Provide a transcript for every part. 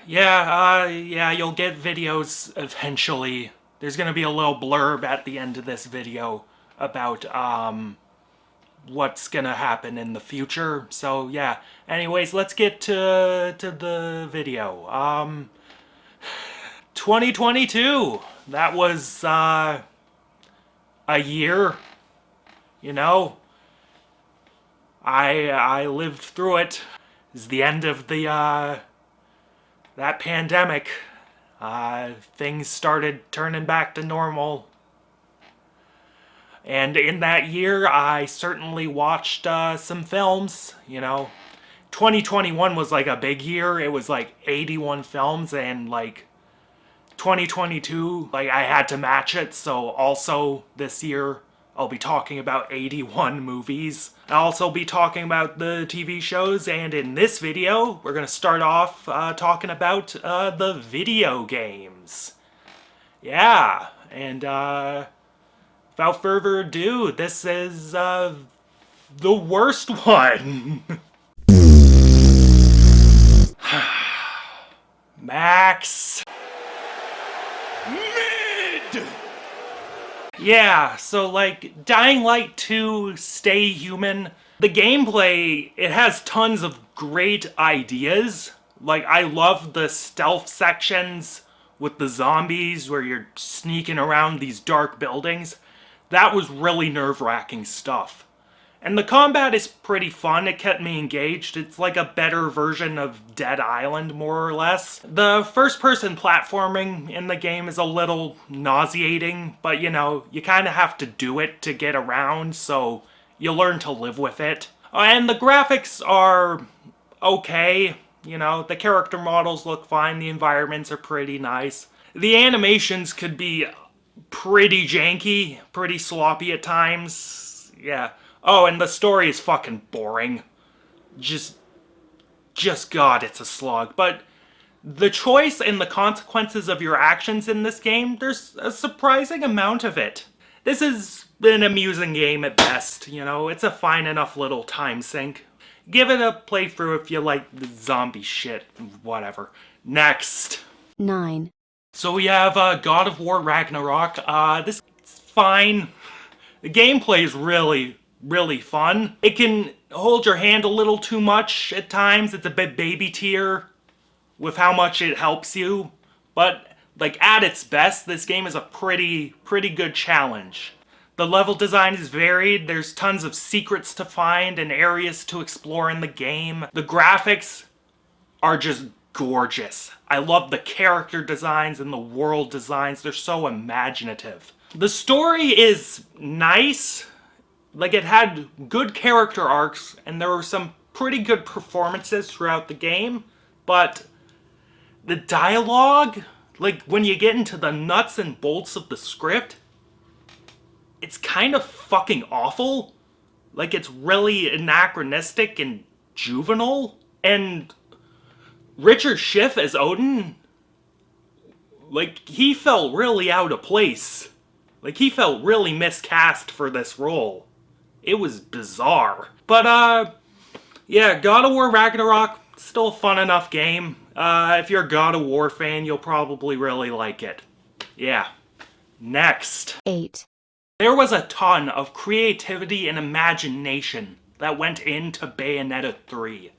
Yeah, you'll get videos eventually. There's gonna be a little blurb at the end of this video about, what's gonna happen in the future. So, yeah. Anyways, let's get to the video. 2022. That was, a year, you know? I lived through it. It's the end of the, that pandemic. Things started turning back to normal. And in that year, I certainly watched some films, 2021 was like a big year. It was like 81 films, and like 2022, like I had to match it. So also this year, I'll be talking about 81 movies. I'll also be talking about the TV shows, and in this video, we're gonna start off talking about the video games. Yeah, and without further ado, this is the worst one. Max. Mid! Yeah, so like Dying Light 2 Stay Human, the gameplay, it has tons of great ideas. Like I love the stealth sections with the zombies where you're sneaking around these dark buildings. That was really nerve-wracking stuff. And the combat is pretty fun. It kept me engaged. It's like a better version of Dead Island, more or less. The first-person platforming in the game is a little nauseating, but you kind of have to do it to get around, so you learn to live with it. And the graphics are okay. The character models look fine. The environments are pretty nice. The animations could be pretty janky, pretty sloppy at times. Yeah. Oh, and the story is fucking boring. Just God, it's a slog. But the choice and the consequences of your actions in this game, there's a surprising amount of it. This is an amusing game at best, it's a fine enough little time sink. Give it a playthrough if you like the zombie shit, whatever. Next. 9. So we have God of War Ragnarok. This is fine. The gameplay is really fun. It can hold your hand a little too much at times. It's a bit baby tier with how much it helps you. But like at its best, this game is a pretty good challenge. The level design is varied. There's tons of secrets to find and areas to explore in the game. The graphics are just gorgeous. I love the character designs and the world designs. They're so imaginative. The story is nice. Like, it had good character arcs, and there were some pretty good performances throughout the game, but the dialogue, like, when you get into the nuts and bolts of the script, it's kind of fucking awful. Like, it's really anachronistic and juvenile, and Richard Schiff as Odin, like, he felt really out of place. Like, he felt really miscast for this role. It was bizarre. But, yeah, God of War Ragnarok, still a fun enough game. If you're a God of War fan, you'll probably really like it. Yeah. Next. 8. There was a ton of creativity and imagination that went into Bayonetta 3.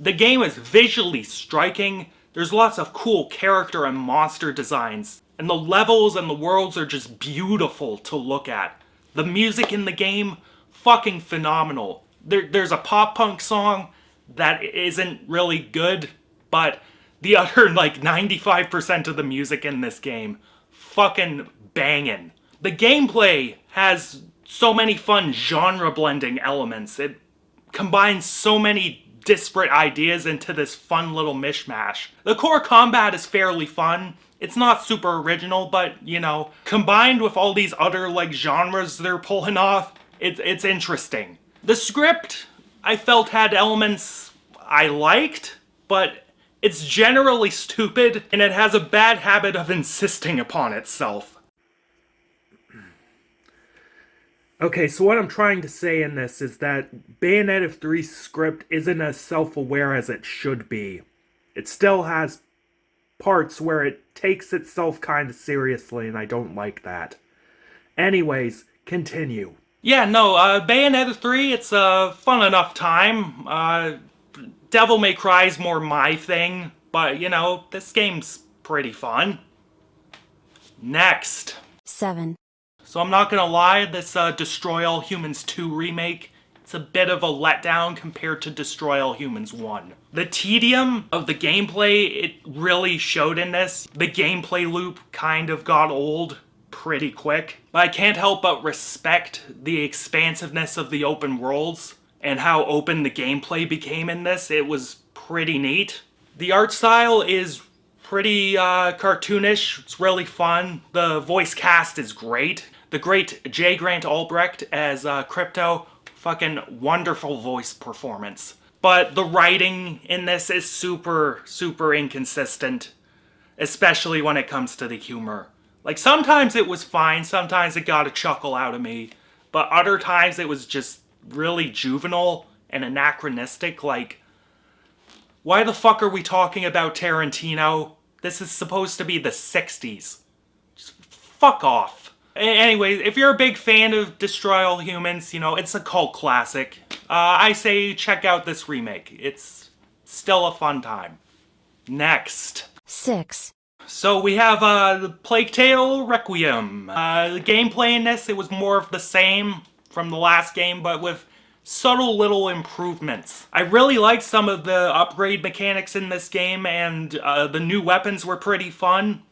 The game is visually striking. There's lots of cool character and monster designs. And the levels and the worlds are just beautiful to look at. The music in the game, fucking phenomenal. There's a pop punk song that isn't really good, but the other, like, 95% of the music in this game, fucking bangin'. The gameplay has so many fun genre blending elements. It combines so many disparate ideas into this fun little mishmash. The core combat is fairly fun. It's not super original, but, combined with all these other, like, genres they're pulling off, it's interesting. The script, I felt, had elements I liked, but it's generally stupid, and it has a bad habit of insisting upon itself. Okay, so what I'm trying to say in this is that Bayonetta 3's script isn't as self-aware as it should be. It still has parts where it takes itself kind of seriously, and I don't like that. Anyways, continue. Yeah, no, Bayonetta 3, it's a fun enough time. Devil May Cry is more my thing, but, you know, this game's pretty fun. Next. 7. So I'm not gonna lie, this Destroy All Humans 2 remake, it's a bit of a letdown compared to Destroy All Humans 1. The tedium of the gameplay, it really showed in this. The gameplay loop kind of got old pretty quick. But I can't help but respect the expansiveness of the open worlds and how open the gameplay became in this. It was pretty neat. The art style is pretty cartoonish. It's really fun. The voice cast is great. The great J. Grant Albrecht as Crypto, fucking wonderful voice performance. But the writing in this is super, super inconsistent, especially when it comes to the humor. Like, sometimes it was fine, sometimes it got a chuckle out of me, but other times it was just really juvenile and anachronistic. Like, why the fuck are we talking about Tarantino? This is supposed to be the 60s. Just fuck off. Anyways, if you're a big fan of Destroy All Humans, you know, it's a cult classic. I say check out this remake. It's still a fun time. Next. 6. So we have the Plague Tale Requiem. The gameplay in this, it was more of the same from the last game, but with subtle little improvements. I really liked some of the upgrade mechanics in this game, and the new weapons were pretty fun.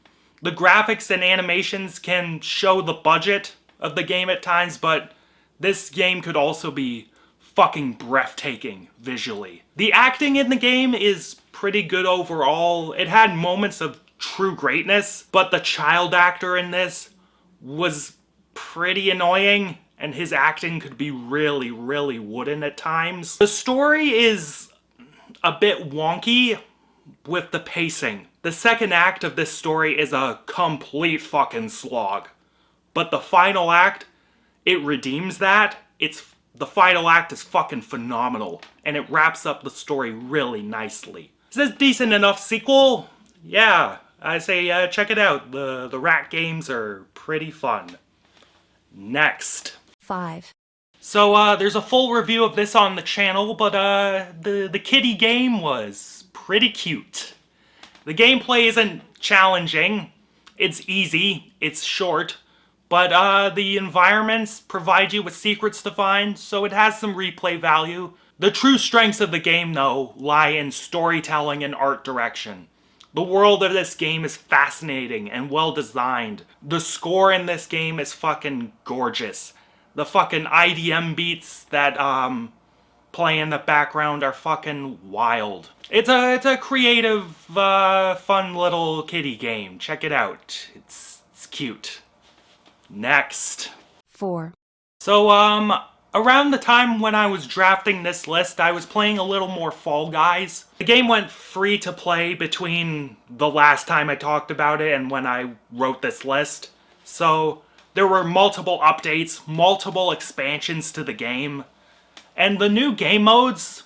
The graphics and animations can show the budget of the game at times, but this game could also be fucking breathtaking visually. The acting in the game is pretty good overall. It had moments of true greatness, but the child actor in this was pretty annoying, and his acting could be really, really wooden at times. The story is a bit wonky with the pacing. The second act of this story is a complete fucking slog. But the final act, it redeems that. The final act is fucking phenomenal, and it wraps up the story really nicely. Is this a decent enough sequel? Yeah, I say check it out. The rat games are pretty fun. Next. 5. So there's a full review of this on the channel, but the kitty game was pretty cute. The gameplay isn't challenging. It's easy. It's short. But the environments provide you with secrets to find, so it has some replay value. The true strengths of the game, though, lie in storytelling and art direction. The world of this game is fascinating and well designed. The score in this game is fucking gorgeous. The fucking IDM beats that play in the background are fucking wild. It's a creative, fun little kiddie game. Check it out. It's cute. Next. 4. So, around the time when I was drafting this list, I was playing a little more Fall Guys. The game went free to play between the last time I talked about it and when I wrote this list. So, there were multiple updates, multiple expansions to the game. And the new game modes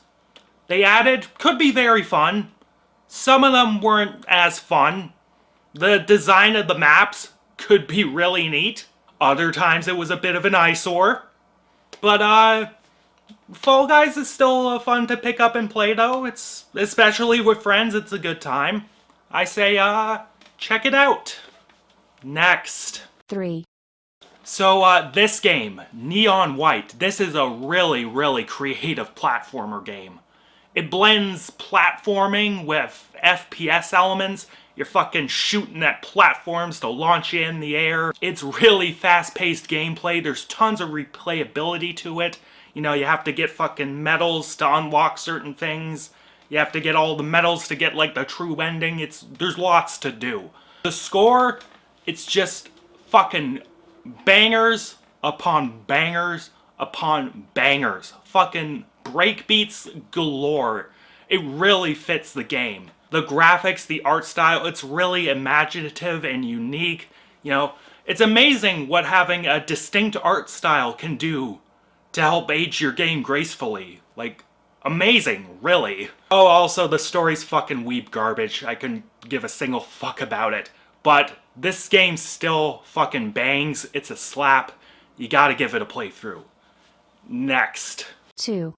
they added could be very fun. Some of them weren't as fun. The design of the maps could be really neat. Other times it was a bit of an eyesore. But, Fall Guys is still fun to pick up and play, though. It's, especially with friends, it's a good time. I say, check it out. Next. 3. So, this game, Neon White, this is a really, really creative platformer game. It blends platforming with FPS elements. You're fucking shooting at platforms to launch you in the air. It's really fast-paced gameplay. There's tons of replayability to it. You know, you have to get fucking medals to unlock certain things. You have to get all the medals to get, like, the true ending. There's lots to do. The score, it's just fucking bangers upon bangers upon bangers. Fucking breakbeats galore. It really fits the game. The graphics, the art style, it's really imaginative and unique. You know, it's amazing what having a distinct art style can do to help age your game gracefully. Like, amazing, really. Oh, also, the story's fucking weeb garbage. I can give a single fuck about it. But this game still fucking bangs. It's a slap. You gotta give it a playthrough. Next. 2.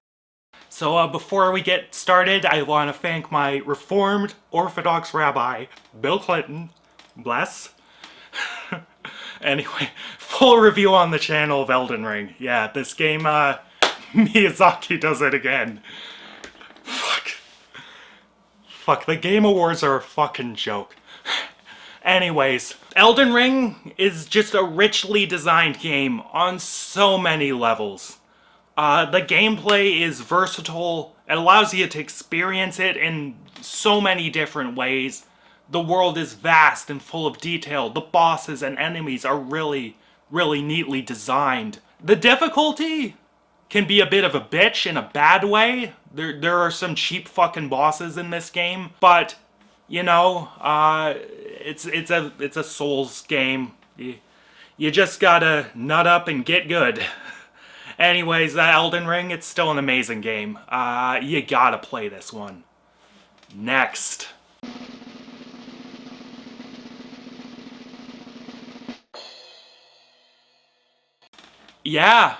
So before we get started, I want to thank my Reformed Orthodox Rabbi, Bill Clinton. Bless. Anyway, full review on the channel of Elden Ring. Yeah, this game, Miyazaki does it again. Fuck, the Game Awards are a fucking joke. Anyways, Elden Ring is just a richly designed game on so many levels. The gameplay is versatile. It allows you to experience it in so many different ways. The world is vast and full of detail. The bosses and enemies are really, really neatly designed. The difficulty can be a bit of a bitch in a bad way. There are some cheap fucking bosses in this game, but you know, it's a Souls game. You just gotta nut up and get good. Anyways, Elden Ring, it's still an amazing game. You gotta play this one. Next. Yeah.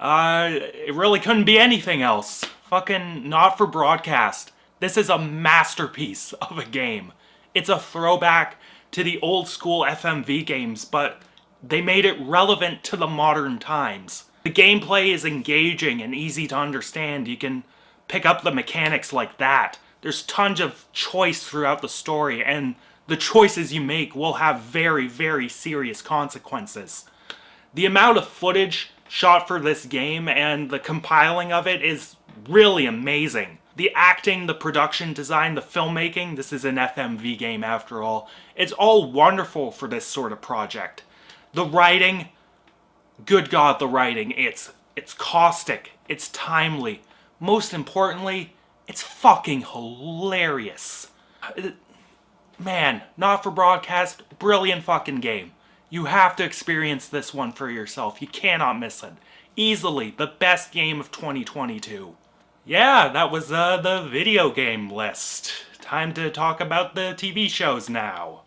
It really couldn't be anything else. Fucking not for broadcast. This is a masterpiece of a game. It's a throwback to the old school FMV games, but they made it relevant to the modern times. The gameplay is engaging and easy to understand. You can pick up the mechanics like that. There's tons of choice throughout the story, and the choices you make will have very, very serious consequences. The amount of footage shot for this game and the compiling of it is really amazing. The acting, the production design, the filmmaking, this is an FMV game after all, it's all wonderful for this sort of project. The writing, good God, the writing, it's caustic, it's timely. Most importantly, it's fucking hilarious. Man, not for broadcast, brilliant fucking game. You have to experience this one for yourself. You cannot miss it. Easily the best game of 2022. Yeah, that was the video game list. Time to talk about the TV shows now.